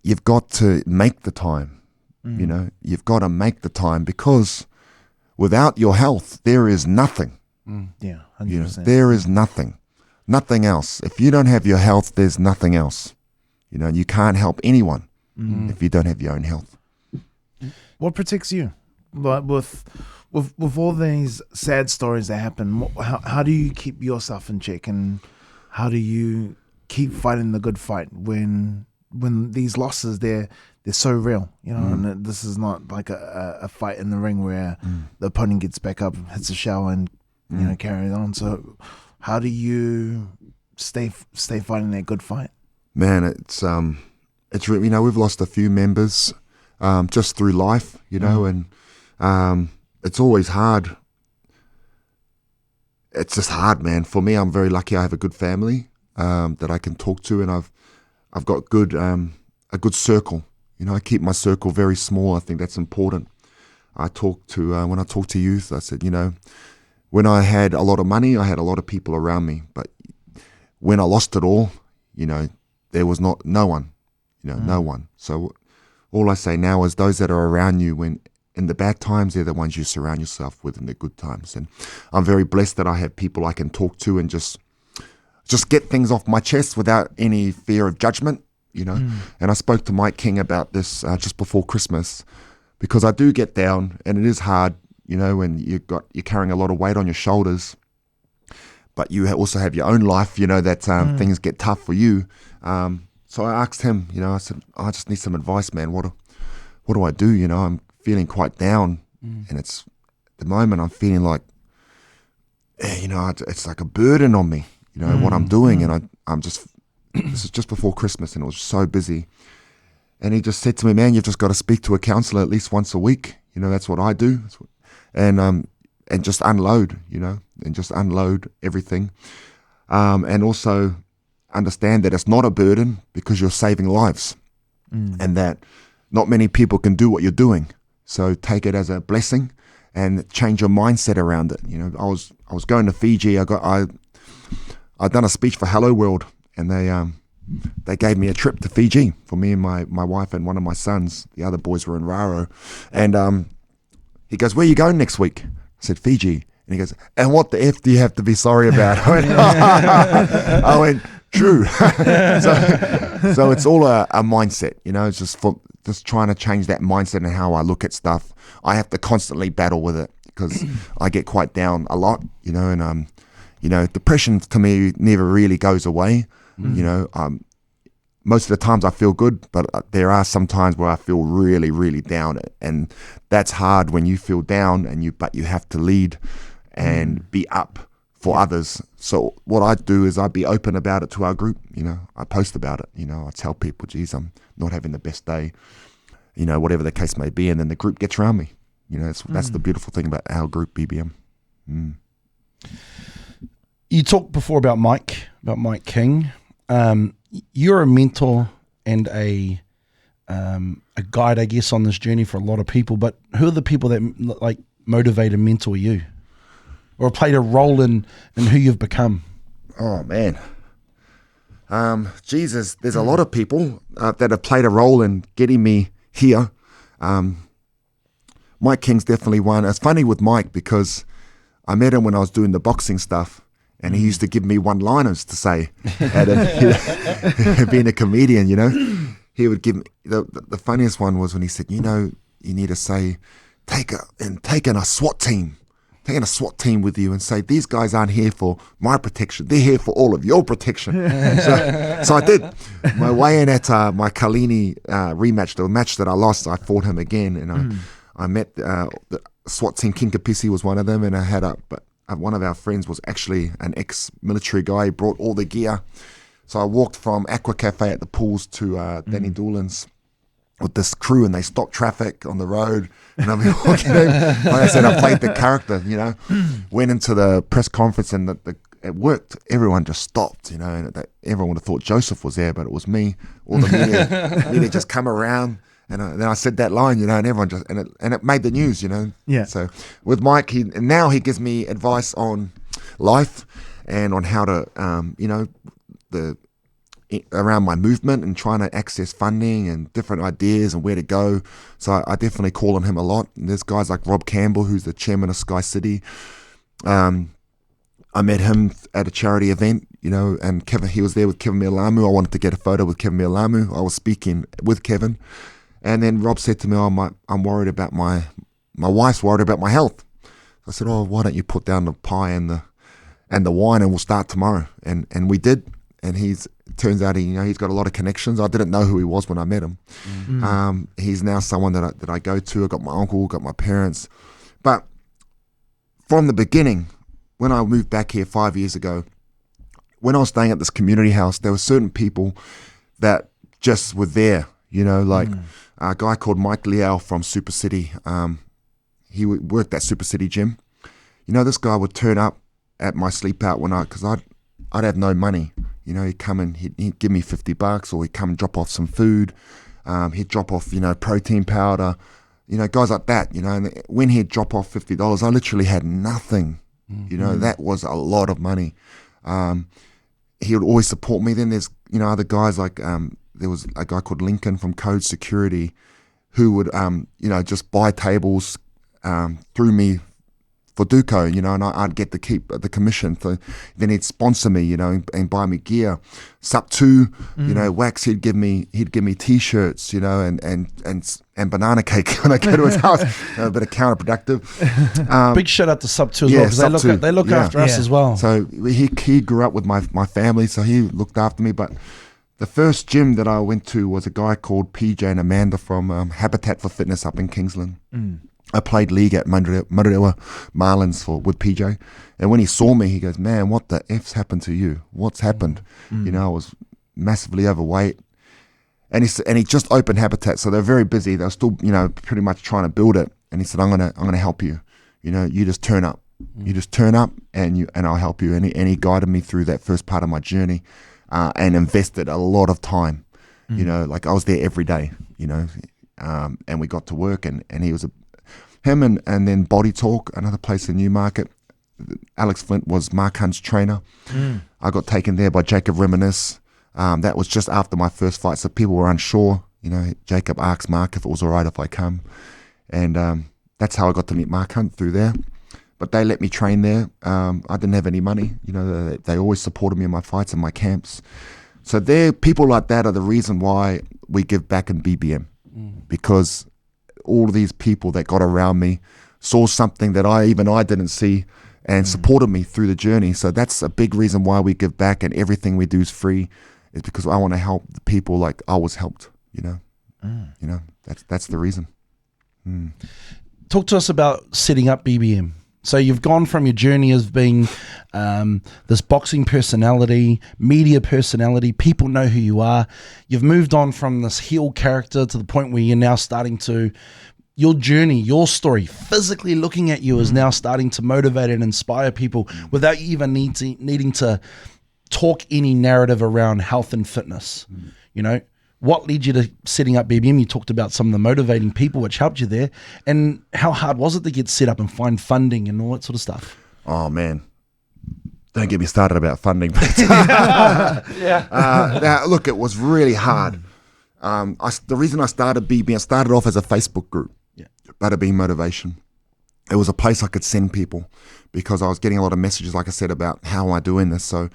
S3: you've got to make the time. You've got to make the time, because without your health, there is nothing.
S4: Yeah, 100%.
S3: There is nothing else. If you don't have your health, there's nothing else. You can't help anyone if you don't have your own health.
S4: What protects you? Like with all these sad stories that happen, how do you keep yourself in check, and how do you keep fighting the good fight when these losses they're so real, and this is not like a fight in the ring where the opponent gets back up, hits a shell, and carries on. So how do you stay fighting that good fight?
S3: Man, it's really, we've lost a few members just through life, and it's always hard. It's just hard, man. For me, I'm very lucky. I have a good family that I can talk to, and I've got a good circle. I keep my circle very small. I think that's important. When I talk to youth, I said, when I had a lot of money, I had a lot of people around me, but when I lost it all, there was no one. No one. So all I say now is those that are around you when in the bad times, they're the ones you surround yourself with in the good times. And I'm very blessed that I have people I can talk to and just get things off my chest without any fear of judgment, And I spoke to Mike King about this just before Christmas, because I do get down and it is hard, when you're carrying a lot of weight on your shoulders, but you also have your own life, that things get tough for you. So I asked him, I said, I just need some advice, man. What do I do? I'm feeling quite down, and at the moment I'm feeling like, it's like a burden on me, what I'm doing, and I'm just, this is just before Christmas, and it was so busy. And he just said to me, man, you've just got to speak to a counselor at least once a week. That's what I do, and just unload, and just unload everything, and also understand that it's not a burden because you're saving lives, and that not many people can do what you're doing. So take it as a blessing and change your mindset around it. I was going to Fiji. I'd done a speech for Hello World, and they gave me a trip to Fiji for me and my wife and one of my sons. The other boys were in Raro, and he goes, "Where are you going next week?" I said, "Fiji." And he goes, "And what the F do you have to be sorry about?" I went, "True." so it's all a mindset, It's just trying to change that mindset and how I look at stuff. I have to constantly battle with it because I get quite down a lot, and depression to me never really goes away. Most of the times I feel good, but there are some times where I feel really, really down, and that's hard when you feel down but you have to lead and be up for others. So what I do is I be open about it to our group. I post about it. I tell people, geez, I'm not having the best day, whatever the case may be, and then the group gets around me. That's the beautiful thing about our group, BBM.
S2: You talked before about Mike King. You're a mentor and a guide, I guess, on this journey for a lot of people. But who are the people that motivate and mentor you, or played a role in who you've become?
S3: Oh man, Jesus, there's a lot of people that have played a role in getting me here. Mike King's definitely one. It's funny with Mike because I met him when I was doing the boxing stuff. And he used to give me one-liners to say, being a comedian, He would give me, the funniest one was when he said, you need to say taking a SWAT team. Taking a SWAT team with you and say, these guys aren't here for my protection. They're here for all of your protection. So I did. My weigh-in at my Kalini rematch, the match that I lost, I fought him again. And I met the SWAT team. King Kapisi was one of them. And I had one of our friends was actually an ex-military guy. He brought all the gear. So I walked from Aqua Cafe at the pools to Danny Doolan's with this crew, and they stopped traffic on the road, and I'm walking in. Like I said, I played the character, went into the press conference, and it worked. Everyone just stopped, and everyone would have thought Joseph was there, but it was me. All the media just come around, and then I said that line, and everyone just, and it made the news,
S4: Yeah.
S3: So with Mike, now he gives me advice on life and on how to, around my movement and trying to access funding and different ideas and where to go. So I definitely call on him a lot. And there's guys like Rob Campbell, who's the chairman of Sky City. I met him at a charity event, and Kevin, he was there with Kevin Mialamu. I wanted to get a photo with Kevin Mialamu. I was speaking with Kevin. And then Rob said to me, I'm worried about my wife's worried about my health. I said, why don't you put down the pie and the wine, and we'll start tomorrow. And we did. And turns out he's got a lot of connections. I didn't know who he was when I met him. He's now someone that I go to. I got my uncle, got my parents. But from the beginning, when I moved back here 5 years ago, when I was staying at this community house, there were certain people that just were there, like a guy called Mike Liao from Super City. He worked at Super City Gym. This guy would turn up at my sleep out because I'd have no money. He'd come and he'd give me $50, or he'd come and drop off some food. He'd drop off, protein powder, guys like that, and when he'd drop off $50, I literally had nothing. That was a lot of money. He would always support me. Then there's, other guys like, there was a guy called Lincoln from Code Security who would, just buy tables through me for Duco, and I'd get to keep the commission. Then he'd sponsor me, and buy me gear. Sup 2, Wax, he'd give me t-shirts, and banana cake when I go to his house. A bit of counterproductive.
S2: Big shout out to Sub 2 as well, because they look after us as well.
S3: So he grew up with my family, so he looked after me. But the first gym that I went to was a guy called PJ and Amanda from Habitat for Fitness up in Kingsland. I played league at Marewa Marlins with PJ, and when he saw me, he goes, "Man, what the F's happened to you? What's happened?" I was massively overweight, and he just opened Habitat, so they're very busy. They're still, pretty much trying to build it. And he said, "I'm gonna help you. You just turn up. You just turn up, and I'll help you." And he guided me through that first part of my journey, and invested a lot of time. Like I was there every day. And we got to work, and he was him and then Body Talk, another place in Newmarket. Alex Flint was Mark Hunt's trainer. I got taken there by Jacob Reminisce. That was just after my first fight, so people were unsure. Jacob asked Mark if it was all right if I come. And that's how I got to meet Mark Hunt, through there. But they let me train there. I didn't have any money. They always supported me in my fights and my camps. So people like that are the reason why we give back in BBM. Because all of these people that got around me saw something that I didn't see, and supported me through the journey. So that's a big reason why we give back, and everything we do is free, is because I want to help the people like I was helped. That's the reason.
S2: Talk to us about setting up BBM. So you've gone from your journey of being this boxing personality, media personality, people know who you are. You've moved on from this heel character to the point where you're now starting to, your journey, your story, physically looking at you is now starting to motivate and inspire people without you even needing to talk any narrative around health and fitness. What led you to setting up BBM? You talked about some of the motivating people which helped you there. And how hard was it to get set up and find funding and all that sort of stuff?
S3: Oh, man. Don't get me started about funding. Look, it was really hard. The reason I started BBM, I started off as a Facebook group, Buttabean Motivation. It was a place I could send people because I was getting a lot of messages, like I said, about how am I doing this. So,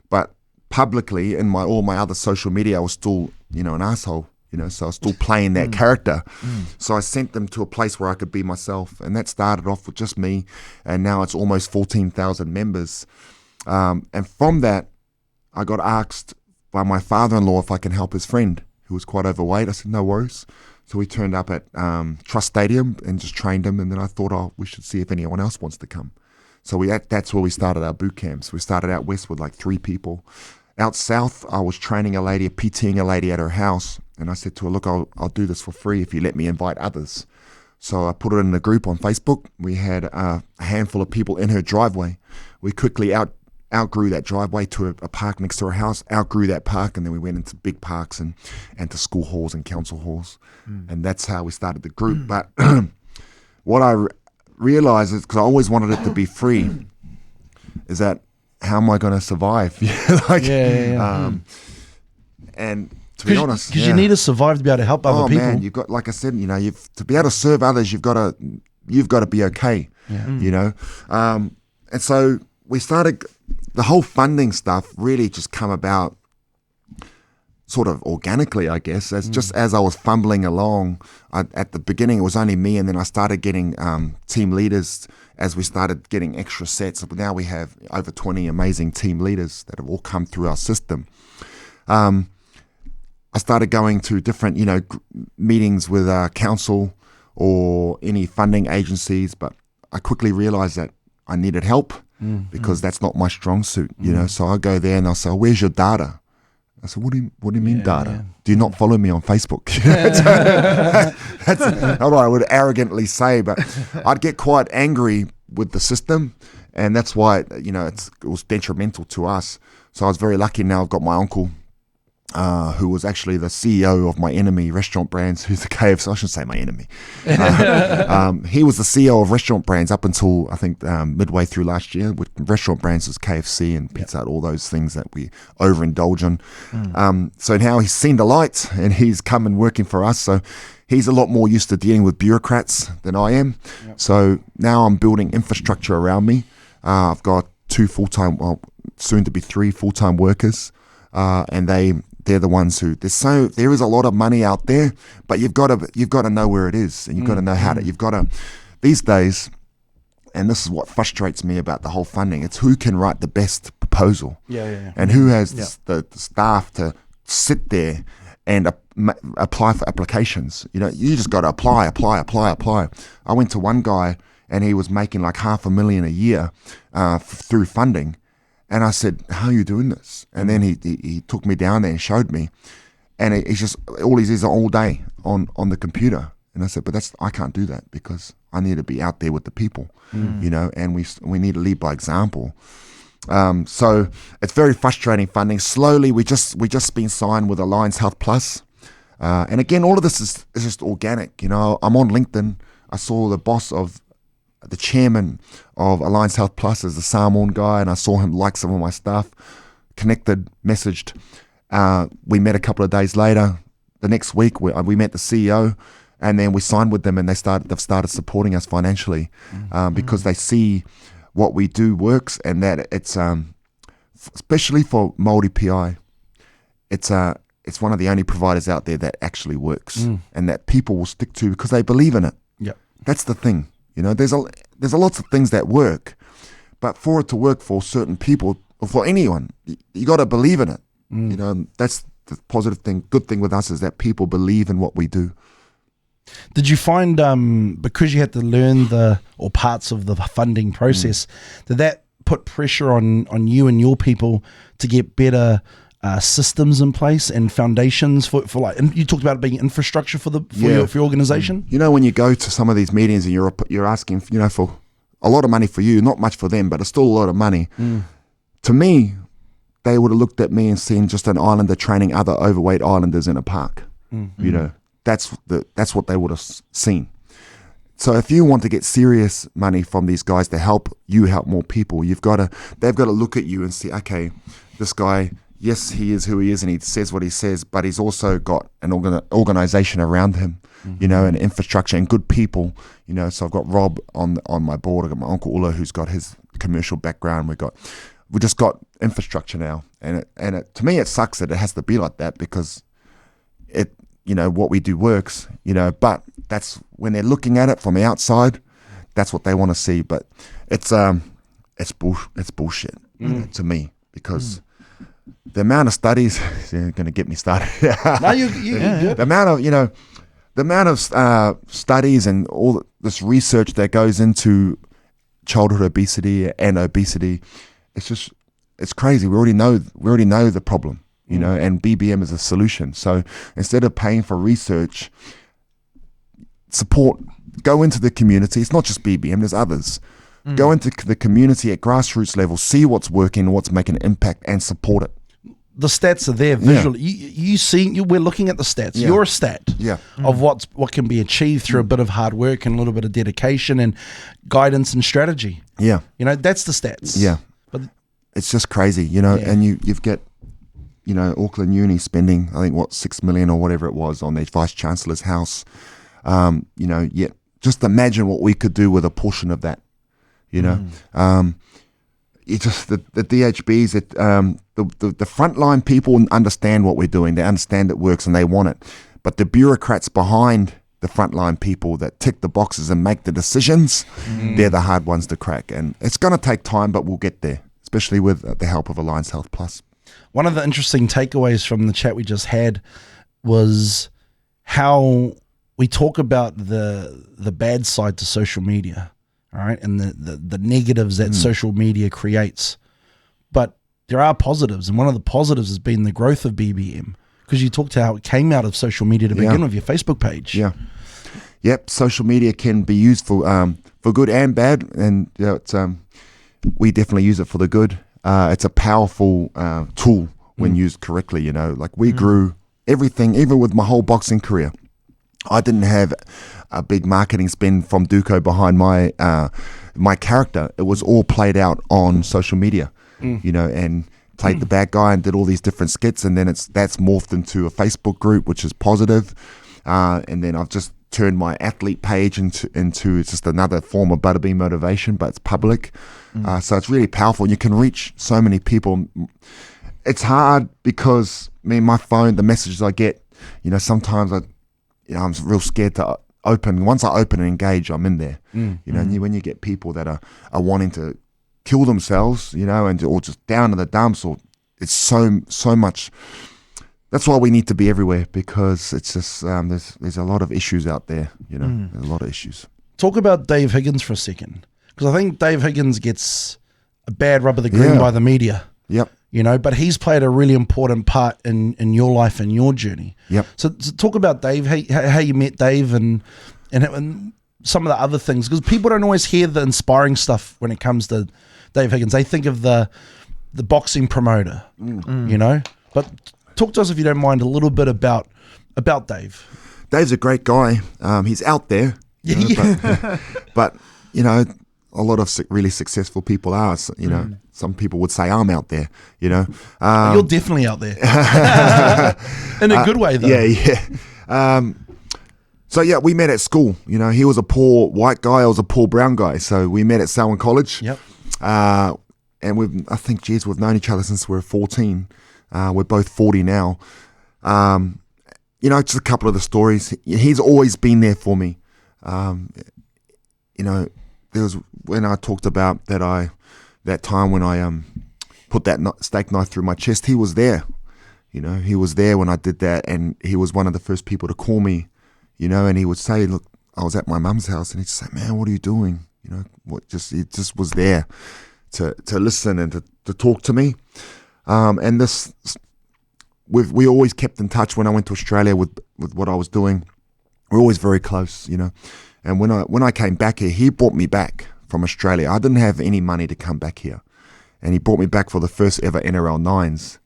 S3: but publicly in all my other social media, I was still, an asshole, so I was still playing that character. So I sent them to a place where I could be myself, and that started off with just me, and now it's almost 14,000 members. And from that, I got asked by my father-in-law if I can help his friend who was quite overweight. I said, no worries. So we turned up at Trust Stadium and just trained him, and then I thought, we should see if anyone else wants to come. So that's where we started our boot camps. We started out west with like 3 people. Out south, I was training a lady, PTing a lady at her house, and I said to her, look, I'll do this for free if you let me invite others. So I put it in a group on Facebook. We had a handful of people in her driveway. We quickly outgrew that driveway to a park next to her house, outgrew that park, and then we went into big parks and to school halls and council halls. And that's how we started the group. But what I realized is, because I always wanted it to be free, is that how am I going to survive? And to be honest,
S2: because you need to survive to be able to help other people.
S3: Man, you've got, like I said, to be able to serve others, you've got to be okay. And so we started. The whole funding stuff really just come about sort of organically, I guess, just as I was fumbling along. At the beginning, it was only me, and then I started getting team leaders as we started getting extra sets. Now we have over 20 amazing team leaders that have all come through our system. I started going to different, meetings with council or any funding agencies, but I quickly realized that I needed help. Because that's not my strong suit, So I go there and I'll say, where's your data? I said, what do you mean data? Yeah. Do you not follow me on Facebook? That's not what I would arrogantly say, but I'd get quite angry with the system, and that's why, it was detrimental to us. So I was very lucky. Now I've got my uncle, who was actually the CEO of my enemy, Restaurant Brands, who's the KFC. I shouldn't say my enemy. He was the CEO of Restaurant Brands up until, I think, midway through last year. With Restaurant Brands was KFC and Pizza Hut, all those things that we overindulge in. So now he's seen the light, and he's come and working for us. So he's a lot more used to dealing with bureaucrats than I am. So now I'm building infrastructure around me. I've got 2 full-time, soon to be 3 full-time workers, and they're the ones who there is a lot of money out there, but you've got to know where it is, and you've got to know how to. These days, and this is what frustrates me about the whole funding. It's who can write the best proposal, and who has the staff to sit there and apply for applications. You just got to apply. I went to one guy, and he was making like $500,000 a year through funding. And I said, how are you doing this? And then he took me down there and showed me. And he's just, all he is all day on the computer. And I said, but I can't do that, because I need to be out there with the people, and we need to lead by example. So it's very frustrating funding. Slowly, we just been signed with Alliance Health Plus. And again, all of this is just organic. I'm on LinkedIn. I saw the chairman of Alliance Health Plus is the Samoan guy, and I saw him like some of my stuff, connected, messaged. We met a couple of days later. The next week, we met the CEO, and then we signed with them, and they've started supporting us financially, because they see what we do works, and that it's especially for Māori PI, it's one of the only providers out there that actually works, and that people will stick to because they believe in it.
S2: Yeah, that's
S3: the thing. There's a lots of things that work, but for it to work for certain people or for anyone, you got to believe in it. That's the positive thing, good thing with us, is that people believe in what we do.
S2: Did you find, because you had to learn parts of the funding process, did that put pressure on you and your people to get better systems in place and foundations for like, and you talked about it being infrastructure for your organization?
S3: When you go to some of these meetings and you're asking, for a lot of money for you, not much for them, but it's still a lot of money. To me, they would have looked at me and seen just an islander training other overweight islanders in a park. That's what they would have seen. So if you want to get serious money from these guys to help you help more people, they've got to look at you and see, okay, this guy, yes, he is who he is, and he says what he says, but he's also got an organization around him, and infrastructure and good people, So I've got Rob on my board. I've got my uncle Ulla, who's got his commercial background. We just got infrastructure now, and to me it sucks that it has to be like that, because what we do works, but that's when they're looking at it from the outside, that's what they want to see. But it's bullshit to me, because the amount of studies, they're going to get me started.
S2: No, you
S3: The amount of studies and all this research that goes into childhood obesity and obesity, it's crazy. We already know the problem, and BBM is a solution. So instead of paying for research, support, go into the community. It's not just BBM, there's others. Go into the community at grassroots level, see what's working, what's making an impact, and support it.
S2: The stats are there visually. We're looking at the stats.
S3: Yeah.
S2: You're a stat
S3: Yeah.
S2: of what can be achieved through a bit of hard work and a little bit of dedication and guidance and strategy.
S3: Yeah.
S2: That's the stats.
S3: Yeah.
S2: But
S3: it's just crazy, and you've got, Auckland Uni spending, I think, $6 million or whatever it was on their Vice Chancellor's house. Yet just imagine what we could do with a portion of that, It's just the DHBs, the frontline people understand what we're doing. They understand it works and they want it. But the bureaucrats behind the frontline people that tick the boxes and make the decisions, they're the hard ones to crack. And it's going to take time, but we'll get there, especially with the help of Alliance Health Plus.
S2: one of the interesting takeaways from the chat we just had was how we talk about the bad side to social media, all right, and the negatives that social media creates. But there are positives, and one of the positives has been the growth of BBM, because you talked how it came out of social media to begin with, your Facebook page.
S3: Yeah. Yep, social media can be used for good and bad, and it's, we definitely use it for the good. It's a powerful tool when used correctly. Like we grew everything, even with my whole boxing career. I didn't have a big marketing spend from Duco behind my my character. It was all played out on social media, and played the bad guy and did all these different skits, and then that's morphed into a Facebook group, which is positive. And then I've just turned my athlete page into just another form of Buttabean motivation, but it's public. So it's really powerful. You can reach so many people. It's hard because my phone, the messages I get, sometimes I'm real scared to open. Once I open and engage, I'm in there. And when you get people that are wanting to kill themselves, or just down in the dumps, or it's so much. That's why we need to be everywhere, because it's just there's a lot of issues out there. There's a lot of issues.
S2: Talk about Dave Higgins for a second, because I think Dave Higgins gets a bad rub of the green by the media.
S3: Yep.
S2: But he's played a really important part in your life and your journey.
S3: Yep.
S2: So talk about Dave, how you met Dave, and some of the other things, because people don't always hear the inspiring stuff when it comes to Dave Higgins. They think of the boxing promoter, but talk to us, if you don't mind, a little bit about Dave.
S3: Dave's a great guy. He's out there, but a lot of really successful people are. Some people would say I'm out there.
S2: You're definitely out there in a good way, though.
S3: Yeah. So we met at school. He was a poor white guy. I was a poor brown guy. So we met at Selwyn College.
S2: Yep.
S3: And we've known each other since we were 14. We're both 40 now. Just a couple of the stories. He's always been there for me. There was when I talked about that time when I put that steak knife through my chest. He was there. He was there when I did that, and he was one of the first people to call me. And he would say, "Look, I was at my mum's house," and he'd say, "Man, what are you doing?" He just was there to listen and to talk to me. And we always kept in touch when I went to Australia with what I was doing. We're always very close, And when I came back here, he brought me back from Australia. I didn't have any money to come back here, and he brought me back for the first ever NRL Nines,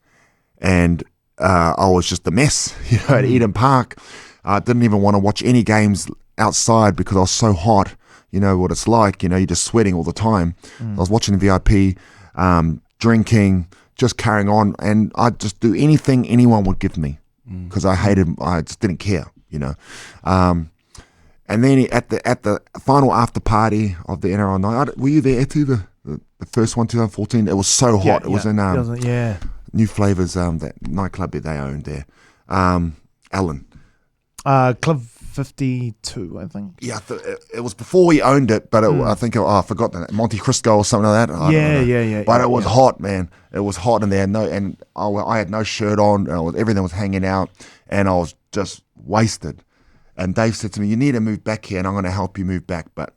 S3: and I was just a mess, at Eden Park. I didn't even want to watch any games outside because I was so hot. You know what it's like. You're just sweating all the time. I was watching VIP, drinking, just carrying on, and I'd just do anything anyone would give me because I just didn't care. And then at the final after party of the NRL night, were you there, Etu, the first one, 2014? It was so hot. It was in New Flavors, that nightclub that they owned there. Alan.
S4: Club 52, I think.
S3: Yeah, it was before he owned it, but I think I forgot that Monte Cristo or something like that. I don't know.
S4: Yeah.
S3: But it was hot, man. It was hot in there. I had no shirt on. Everything was hanging out, and I was just wasted. And Dave said to me, "You need to move back here, and I'm going to help you move back, but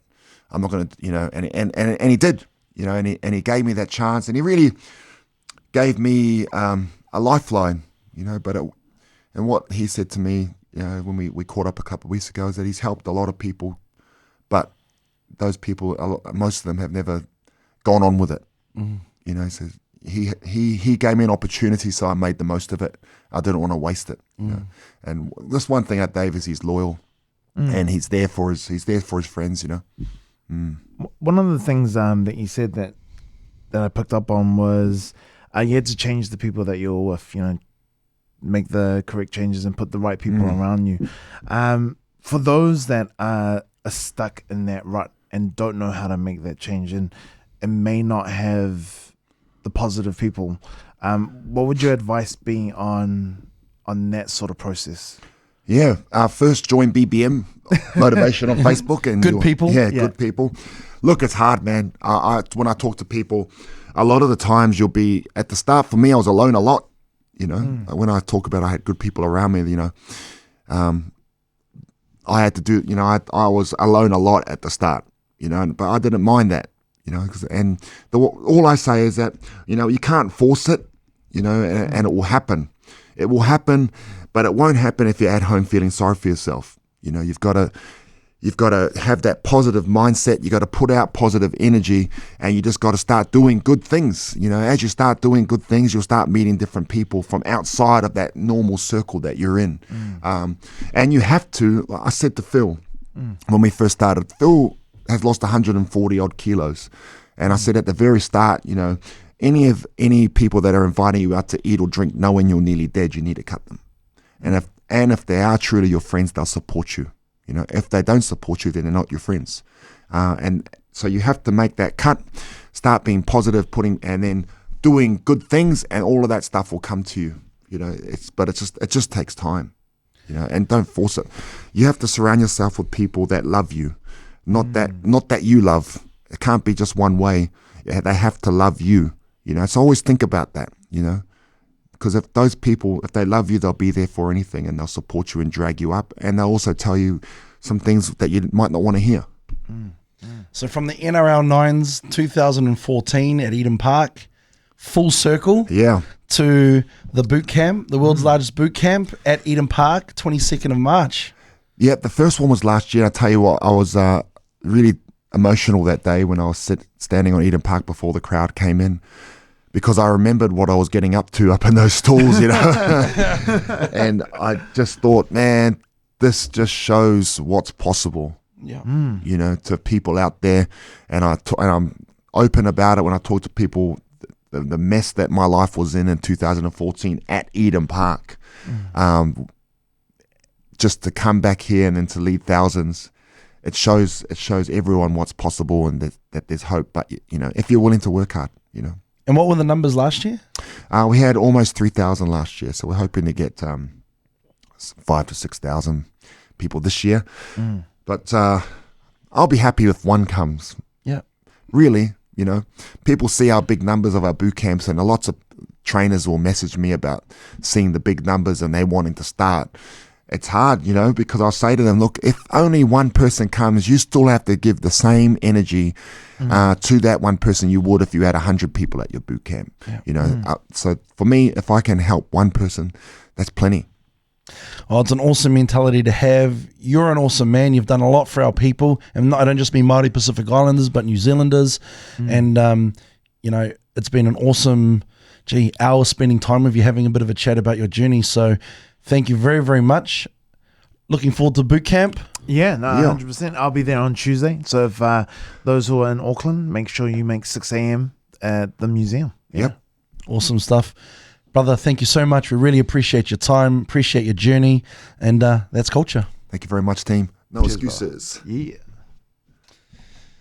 S3: I'm not going to, you know." And he did, you know, and he gave me that chance, and he really gave me a lifeline, you know. And what he said to me, you know, when we caught up a couple of weeks ago, is that he's helped a lot of people, but those people, most of them have never gone on with it. You know, so he gave me an opportunity, so I made the most of it. I didn't want to waste it. You know? And this one thing at Dave is he's loyal, and he's there for his friends. You know.
S4: One of the things that you said that I picked up on was you had to change the people that you're with. You know, make the correct changes and put the right people around you. For those that are stuck in that rut and don't know how to make that change and may not have the positive people, what would your advice be on that sort of process?
S3: Yeah, first join BBM Motivation on Facebook and
S2: Good people.
S3: Yeah, good people. Look, it's hard, man. When I talk to people, a lot of the times you'll be at the start. For me, I was alone a lot. You know, when I talk about I had good people around me, you know, I had to do, you know, I was alone a lot at the start, you know, but I didn't mind that, you know, all I say is that, you know, you can't force it, you know, and it will happen. It will happen, but it won't happen if you're at home feeling sorry for yourself. You know, you've got to have that positive mindset. You got to put out positive energy, and you just got to start doing good things. You know, as you start doing good things, you'll start meeting different people from outside of that normal circle that you're in. And you have to, I said to Phil, when we first started, Phil has lost 140 odd kilos. And I said at the very start, you know, any people that are inviting you out to eat or drink knowing you're nearly dead, you need to cut them. And if they are truly your friends, they'll support you. You know, if they don't support you, then they're not your friends. And so you have to make that cut, start being positive, and then doing good things, and all of that stuff will come to you. You know, it just takes time. You know, and don't force it. You have to surround yourself with people that love you, not that you love. It can't be just one way. They have to love you. You know, so always think about that. You know. Because if those people, if they love you, they'll be there for anything, and they'll support you and drag you up, and they'll also tell you some things that you might not want to hear.
S2: So from the NRL Nines 2014 at Eden Park, full circle to the boot camp, the world's largest boot camp at Eden Park, 22nd of March.
S3: Yeah, the first one was last year. I tell you what, I was really emotional that day when I was standing on Eden Park before the crowd came in, because I remembered what I was getting up to up in those stalls, you know. And I just thought, man, this just shows what's possible, you know, to people out there. And I'm open about it when I talk to people, the mess that my life was in 2014 at Eden Park. Just to come back here and then to lead thousands, it shows everyone what's possible, and that there's hope. But, you know, if you're willing to work hard, you know.
S2: And what were the numbers last year?
S3: We had almost 3,000 last year, so we're hoping to get 5,000 to 6,000 people this year. But I'll be happy if one comes.
S2: Yeah.
S3: Really, you know, people see our big numbers of our boot camps, and lots of trainers will message me about seeing the big numbers and they wanting to start. It's hard, you know, because I'll say to them, look, if only one person comes, you still have to give the same energy to that one person you would if you had 100 people at your boot camp. You know, so for me, if I can help one person, that's plenty.
S2: Well, it's an awesome mentality to have. You're an awesome man. You've done a lot for our people, and I don't just mean Māori Pacific Islanders, but New Zealanders. And you know, it's been an awesome hour spending time with you, having a bit of a chat about your journey. So thank you very, very much. Looking forward to boot camp.
S4: Yeah, no, 100%. I'll be there on Tuesday. So if those who are in Auckland, make sure you make 6 a.m. at the museum.
S3: Yep.
S2: Awesome stuff. Brother, thank you so much. We really appreciate your time, appreciate your journey, and that's Kulture.
S3: Thank you very much, team. No
S4: Cheers,
S3: excuses.
S4: Brother. Yeah.